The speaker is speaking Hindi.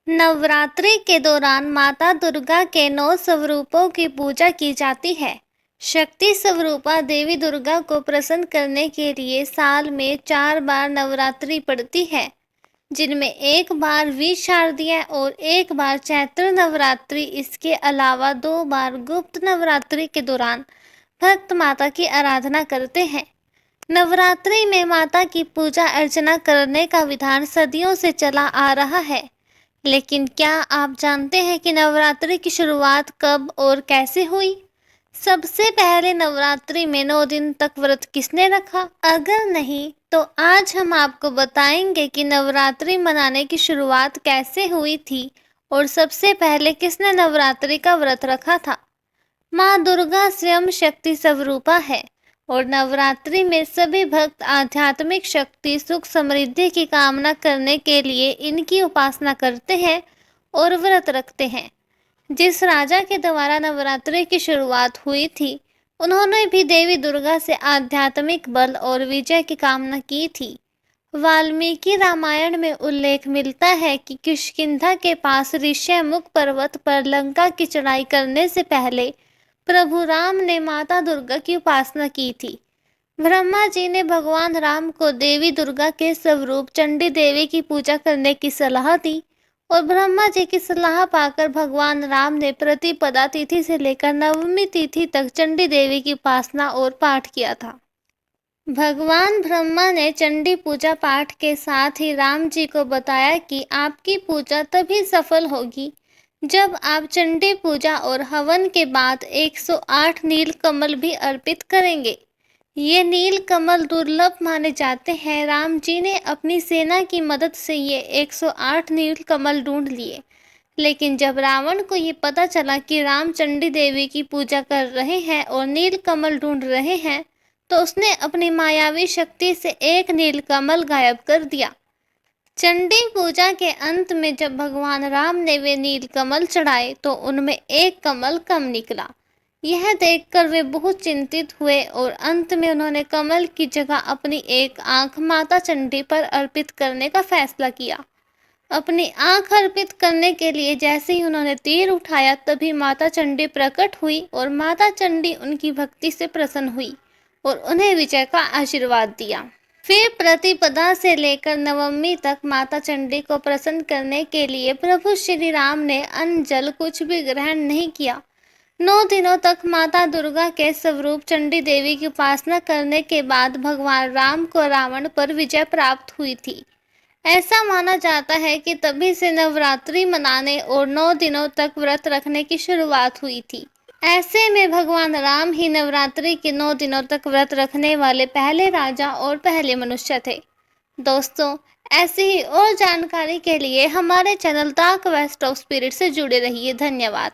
नवरात्रि के दौरान माता दुर्गा के 9 स्वरूपों की पूजा की जाती है। शक्ति स्वरूपा देवी दुर्गा को प्रसन्न करने के लिए साल में 4 बार नवरात्रि पड़ती है, जिनमें एक बार शारदीय और एक बार चैत्र नवरात्रि। इसके अलावा 2 बार गुप्त नवरात्रि के दौरान भक्त माता की आराधना करते हैं। नवरात्रि में माता की पूजा अर्चना करने का विधान सदियों से चला आ रहा है। लेकिन क्या आप जानते हैं कि नवरात्रि की शुरुआत कब और कैसे हुई? सबसे पहले नवरात्रि में 9 दिन तक व्रत किसने रखा? अगर नहीं, तो आज हम आपको बताएंगे कि नवरात्रि मनाने की शुरुआत कैसे हुई थी और सबसे पहले किसने नवरात्रि का व्रत रखा था। माँ दुर्गा स्वयं शक्ति स्वरूपा है और नवरात्रि में सभी भक्त आध्यात्मिक शक्ति, सुख, समृद्धि की कामना करने के लिए इनकी उपासना करते हैं और व्रत रखते हैं। जिस राजा के द्वारा नवरात्रि की शुरुआत हुई थी, उन्होंने भी देवी दुर्गा से आध्यात्मिक बल और विजय की कामना की थी। वाल्मीकि रामायण में उल्लेख मिलता है कि किष्किंधा के पास ऋष्यमुख पर्वत पर लंका की चढ़ाई करने से पहले प्रभु राम ने माता दुर्गा की उपासना की थी। ब्रह्मा जी ने भगवान राम को देवी दुर्गा के स्वरूप चंडी देवी की पूजा करने की सलाह दी और ब्रह्मा जी की सलाह पाकर भगवान राम ने प्रतिपदा तिथि से लेकर नवमी तिथि तक चंडी देवी की उपासना और पाठ किया था। भगवान ब्रह्मा ने चंडी पूजा पाठ के साथ ही राम जी को बताया कि आपकी पूजा तभी सफल होगी जब आप चंडी पूजा और हवन के बाद 108 नील कमल भी अर्पित करेंगे। ये नील कमल दुर्लभ माने जाते हैं। राम जी ने अपनी सेना की मदद से ये 108 नील कमल ढूंढ लिए, लेकिन जब रावण को ये पता चला कि राम चंडी देवी की पूजा कर रहे हैं और नील कमल ढूंढ रहे हैं, तो उसने अपनी मायावी शक्ति से एक नील कमल गायब कर दिया। चंडी पूजा के अंत में जब भगवान राम ने वे नील कमल चढ़ाए तो उनमें एक कमल कम निकला। यह देखकर वे बहुत चिंतित हुए और अंत में उन्होंने कमल की जगह अपनी एक आंख माता चंडी पर अर्पित करने का फैसला किया। अपनी आंख अर्पित करने के लिए जैसे ही उन्होंने तीर उठाया, तभी माता चंडी प्रकट हुई और माता चंडी उनकी भक्ति से प्रसन्न हुई और उन्हें विजय का आशीर्वाद दिया। फिर प्रतिपदा से लेकर नवमी तक माता चंडी को प्रसन्न करने के लिए प्रभु श्री राम ने अन्न जल कुछ भी ग्रहण नहीं किया। 9 दिनों तक माता दुर्गा के स्वरूप चंडी देवी की उपासना करने के बाद भगवान राम को रावण पर विजय प्राप्त हुई थी। ऐसा माना जाता है कि तभी से नवरात्रि मनाने और 9 दिनों तक व्रत रखने की शुरुआत हुई थी। ऐसे में भगवान राम ही नवरात्रि के 9 दिनों तक व्रत रखने वाले पहले राजा और पहले मनुष्य थे। दोस्तों, ऐसी ही और जानकारी के लिए हमारे channel the quest of spirit से जुड़े रहिए। धन्यवाद।